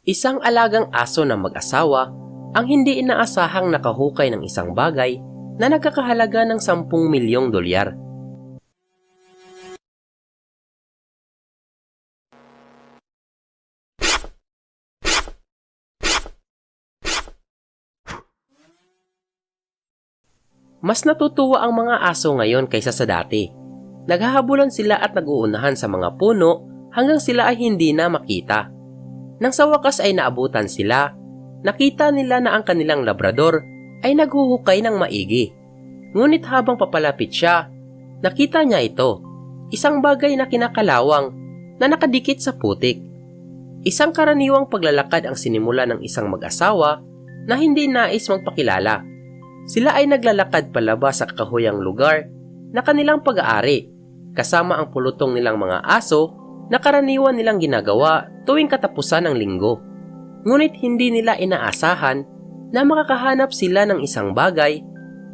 Isang alagang aso na mag-asawa ang hindi inaasahang nakahukay ng isang bagay na nagkakahalaga ng 10 milyong dolyar. Mas natutuwa ang mga aso ngayon kaysa sa dati. Naghahabulan sila at nag-uunahan sa mga puno hanggang sila ay hindi na makita. Nang sa wakas ay naabutan sila, nakita nila na ang kanilang labrador ay naghuhukay ng maigi. Ngunit habang papalapit siya, nakita niya ito, isang bagay na kinakalawang na nakadikit sa putik. Isang karaniwang paglalakad ang sinimula ng isang mag-asawa na hindi nais magpakilala. Sila ay naglalakad palabas sa kakahuyang lugar na kanilang pag-aari, kasama ang pulutong nilang mga aso na karaniwan nilang ginagawa tuwing katapusan ng linggo. Ngunit hindi nila inaasahan na makakahanap sila ng isang bagay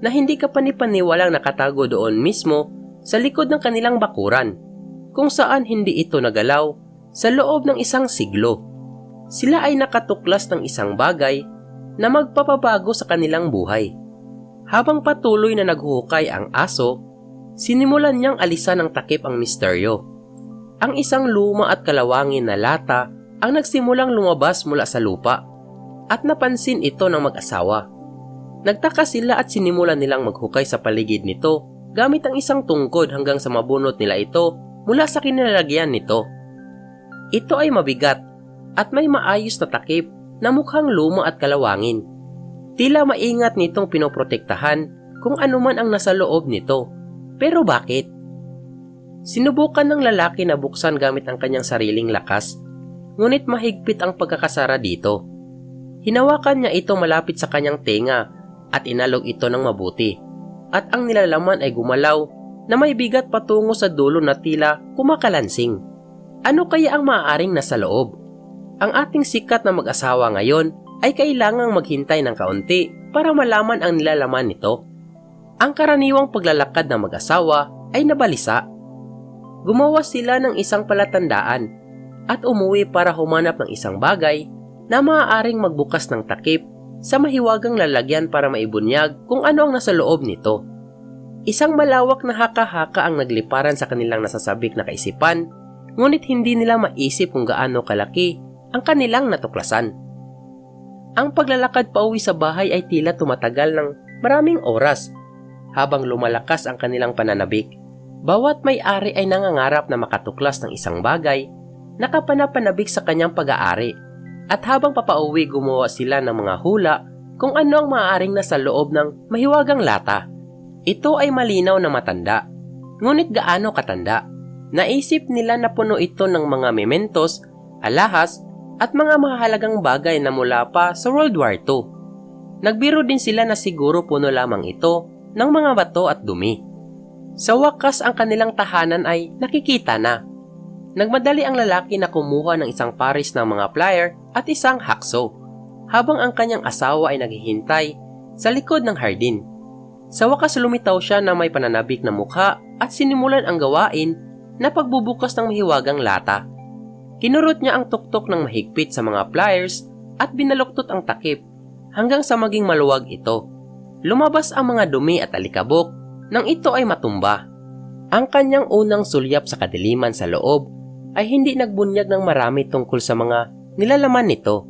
na hindi kapanipaniwalang nakatago doon mismo sa likod ng kanilang bakuran, kung saan hindi ito nagalaw sa loob ng isang siglo. Sila ay nakatuklas ng isang bagay na magpapabago sa kanilang buhay. Habang patuloy na naghuhukay ang aso, sinimulan niyang alisan ng takip ang misteryo. Ang isang luma at kalawangin na lata ang nagsimulang lumabas mula sa lupa at napansin ito ng mag-asawa. Nagtaka sila at sinimulan nilang maghukay sa paligid nito gamit ang isang tungkod hanggang sa mabunot nila ito mula sa kinilalagyan nito. Ito ay mabigat at may maayos na takip na mukhang luma at kalawangin. Tila maingat nitong pinoprotektahan kung anuman ang nasa loob nito. Pero bakit? Sinubukan ng lalaki na buksan gamit ang kanyang sariling lakas, ngunit mahigpit ang pagkakasara dito. Hinawakan niya ito malapit sa kanyang tenga at inalog ito ng mabuti. At ang nilalaman ay gumalaw na may bigat patungo sa dulo na tila kumakalansing. Ano kaya ang maaaring nasa loob? Ang ating sikat na mag-asawa ngayon ay kailangang maghintay ng kaunti para malaman ang nilalaman nito. Ang karaniwang paglalakad ng mag-asawa ay nabalisa. Gumawa sila ng isang palatandaan at umuwi para humanap ng isang bagay na maaaring magbukas ng takip sa mahiwagang lalagyan para maibunyag kung ano ang nasa loob nito. Isang malawak na haka-haka ang nagliparan sa kanilang nasasabik na kaisipan, ngunit hindi nila maisip kung gaano kalaki ang kanilang natuklasan. Ang paglalakad pauwi sa bahay ay tila tumatagal ng maraming oras habang lumalakas ang kanilang pananabik. Bawat may-ari ay nangangarap na makatuklas ng isang bagay na kapanapanabik sa kanyang pag-aari. At habang papauwi gumawa sila ng mga hula kung ano ang maaaring nasa loob ng mahiwagang lata. Ito ay malinaw na matanda. Ngunit gaano katanda? Naisip nila na puno ito ng mga mementos, alahas, at mga mahalagang bagay na mula pa sa World War II. Nagbiro din sila na siguro puno lamang ito ng mga bato at dumi. Sa wakas ang kanilang tahanan ay nakikita na. Nagmadali ang lalaki na kumuha ng isang paris ng mga plier at isang hakso, habang ang kanyang asawa ay naghihintay sa likod ng hardin. Sa wakas lumitaw siya na may pananabik na mukha at sinimulan ang gawain na pagbubukas ng mahiwagang lata. Kinurot niya ang tuktok ng mahigpit sa mga pliers at binaluktot ang takip hanggang sa maging maluwag ito. Lumabas ang mga dumi at alikabok nang ito ay matumba. Ang kanyang unang sulyap sa kadiliman sa loob ay hindi nagbunyag ng marami tungkol sa mga nilalaman nito.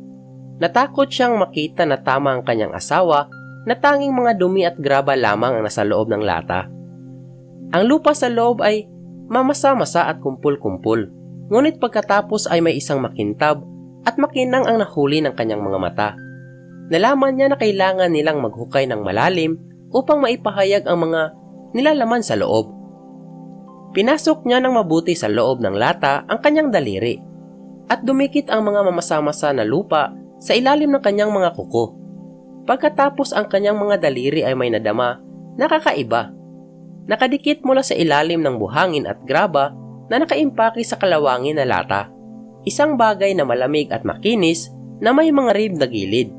Natakot siyang makita na tama ang kanyang asawa na tanging mga dumi at graba lamang ang nasa loob ng lata. Ang lupa sa loob ay mamasa-masa at kumpul-kumpul. Ngunit pagkatapos ay may isang makintab at makinang ang nahuli ng kanyang mga mata. Nalaman niya na kailangan nilang maghukay ng malalim upang maipahayag ang mga nilalaman sa loob. Pinasok niya ng mabuti sa loob ng lata ang kanyang daliri at dumikit ang mga mamasa-masa na lupa sa ilalim ng kanyang mga kuko. Pagkatapos ang kanyang mga daliri ay may nadama na kakaiba. Nakadikit mula sa ilalim ng buhangin at graba na nakaimpake sa kalawangin na lata. Isang bagay na malamig at makinis na may mga rib na gilid.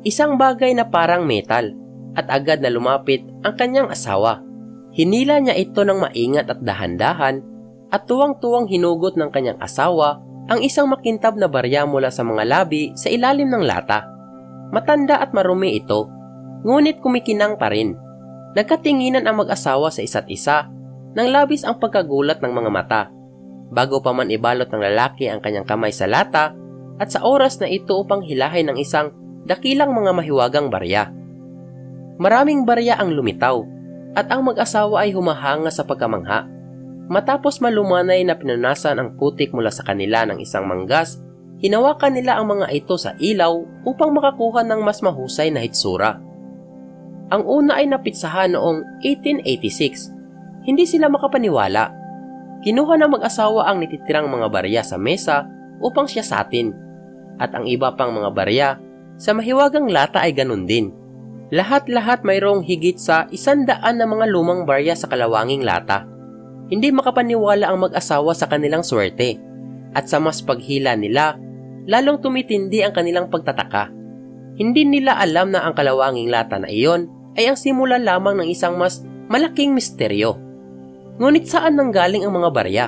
Isang bagay na parang metal at agad na lumapit ang kanyang asawa. Hinila niya ito ng maingat at dahan-dahan at tuwang-tuwang hinugot ng kanyang asawa ang isang makintab na barya mula sa mga labi sa ilalim ng lata. Matanda at marumi ito, ngunit kumikinang pa rin. Nagkatinginan ang mag-asawa sa isa't isa, nang labis ang pagkagulat ng mga mata. Bago pa man ibalot ng lalaki ang kanyang kamay sa lata, at sa oras na ito upang hilahin ng isang dakilang mga mahiwagang barya. Maraming barya ang lumitaw, at ang mag-asawa ay humahanga sa pagkamangha. Matapos malumanay na pinunasan ang putik mula sa kanila ng isang manggas, hinawakan nila ang mga ito sa ilaw upang makakuha ng mas mahusay na hitsura. Ang una ay napitsahan noong 1886. Hindi sila makapaniwala. Kinuha ng mag-asawa ang nititirang mga barya sa mesa upang siyasatin, at ang iba pang mga barya sa mahiwagang lata ay ganun din. Lahat-lahat mayroong higit sa 100 na mga lumang barya sa kalawanging lata. Hindi makapaniwala ang mag-asawa sa kanilang swerte, at sa mas paghila nila, lalong tumitindi ang kanilang pagtataka. Hindi nila alam na ang kalawanging lata na iyon ay ang simula lamang ng isang mas malaking misteryo. Ngunit saan nanggaling ang mga barya?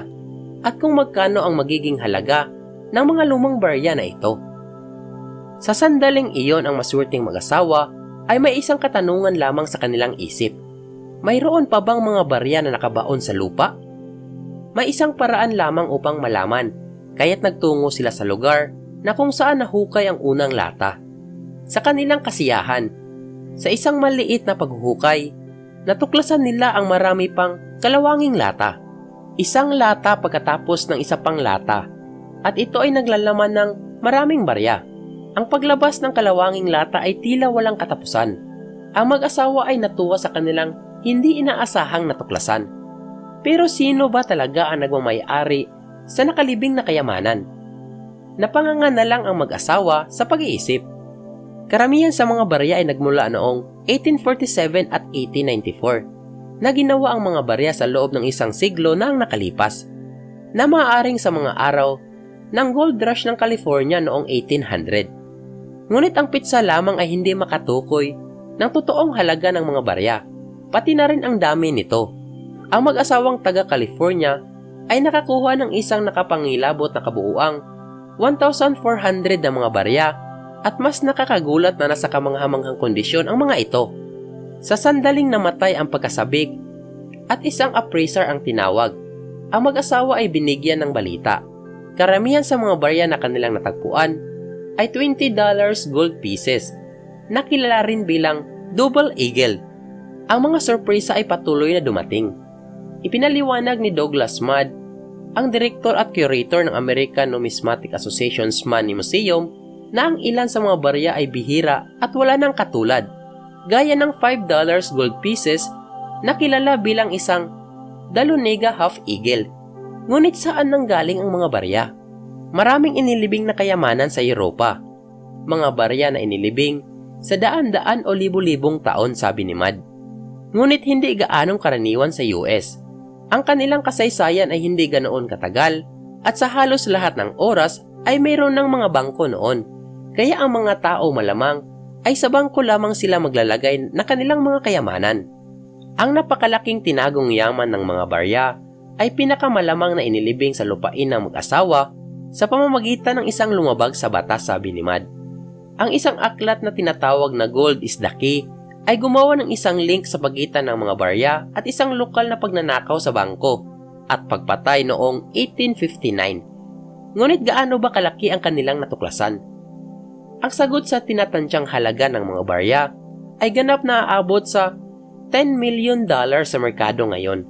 At kung magkano ang magiging halaga ng mga lumang barya na ito? Sa sandaling iyon, ang maswerteng mag-asawa ay may isang katanungan lamang sa kanilang isip. Mayroon pa bang mga barya na nakabaon sa lupa? May isang paraan lamang upang malaman, kaya't nagtungo sila sa lugar na kung saan nahukay ang unang lata. Sa kanilang kasiyahan, sa isang maliit na paghuhukay, natuklasan nila ang marami pang kalawanging lata. Isang lata pagkatapos ng isa pang lata, at ito ay naglalaman ng maraming barya. Ang paglabas ng kalawanging lata ay tila walang katapusan. Ang mag-asawa ay natuwa sa kanilang hindi inaasahang natuklasan. Pero sino ba talaga ang nagmamay-ari sa nakalibing na kayamanan? Napanganga na lang ang mag-asawa sa pag-iisip. Karamihan sa mga barya ay nagmula noong 1847 at 1894 na ginawa ang mga barya sa loob ng isang siglo na ang nakalipas, na maaaring sa mga araw ng gold rush ng California noong 1800. Ngunit ang pitsa lamang ay hindi makatukoy ng totoong halaga ng mga barya, pati na rin ang dami nito. Ang mag-asawang taga-California ay nakakuha ng isang nakapangilabot na kabuuang 1,400 na mga barya, at mas nakakagulat na nasa kamanghamanghang kondisyon ang mga ito. Sa sandaling namatay ang pagkasabik at isang appraiser ang tinawag, ang mag-asawa ay binigyan ng balita. Karamihan sa mga barya na kanilang natagpuan ay $20 gold pieces, na kilala rin bilang double eagle. Ang mga sorpresa ay patuloy na dumating. Ipinaliwanag ni Douglas Mudd, ang direktor at curator ng American Numismatic Association's Money Museum, na ang ilan sa mga barya ay bihira at wala nang katulad, gaya ng $5 gold pieces na kilala bilang isang Dahlonega half eagle. Ngunit saan nanggaling ang mga barya? Maraming inilibing na kayamanan sa Europa. Mga barya na inilibing sa daan-daan o libu-libong taon, sabi ni Mudd. Ngunit hindi gaanong karaniwan sa US. Ang kanilang kasaysayan ay hindi ganoon katagal, at sa halos lahat ng oras ay mayroon ng mga bangko noon. Kaya ang mga tao malamang ay sa bangko lamang sila maglalagay na kanilang mga kayamanan. Ang napakalaking tinagong yaman ng mga barya ay pinakamalamang na inilibing sa lupain ng mag-asawa sa pamamagitan ng isang lumabag sa batas, sabi ni Mudd. Ang isang aklat na tinatawag na Gold is the Key ay gumawa ng isang link sa pagitan ng mga barya at isang lokal na pagnanakaw sa bangko at pagpatay noong 1859. Ngunit gaano ba kalaki ang kanilang natuklasan? Ang sagot sa tinatansyang halaga ng mga barya ay ganap na aabot sa $10 million sa merkado ngayon.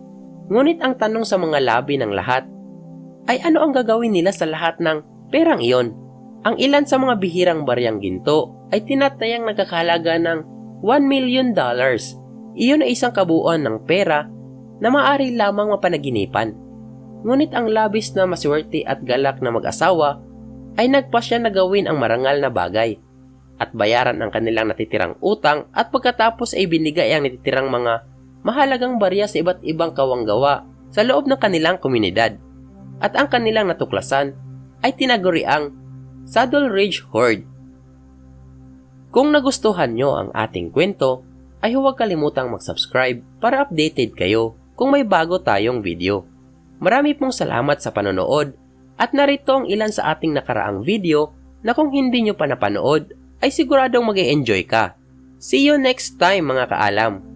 Ngunit ang tanong sa mga labi ng lahat ay ano ang gagawin nila sa lahat ng perang iyon? Ang ilan sa mga bihirang baryang ginto ay tinatayang nagkakahalaga ng $1 million. Iyon ay isang kabuuan ng pera na maaari lamang mapanaginipan. Ngunit ang labis na maswerte at galak na mag-asawa ay nagpasya na gawin ang marangal na bagay at bayaran ang kanilang natitirang utang, at pagkatapos ay binigay ang natitirang mga mahalagang barya sa iba't ibang kawanggawa sa loob ng kanilang komunidad. At ang kanilang natuklasan ay tinaguriang Saddle Ridge Hoard. Kung nagustuhan nyo ang ating kwento, ay huwag kalimutang mag-subscribe para updated kayo kung may bago tayong video. Marami pong salamat sa panonood At narito ang ilan sa ating nakaraang video na kung hindi nyo pa napanood, ay siguradong mag-e-enjoy ka. See you next time mga kaalam!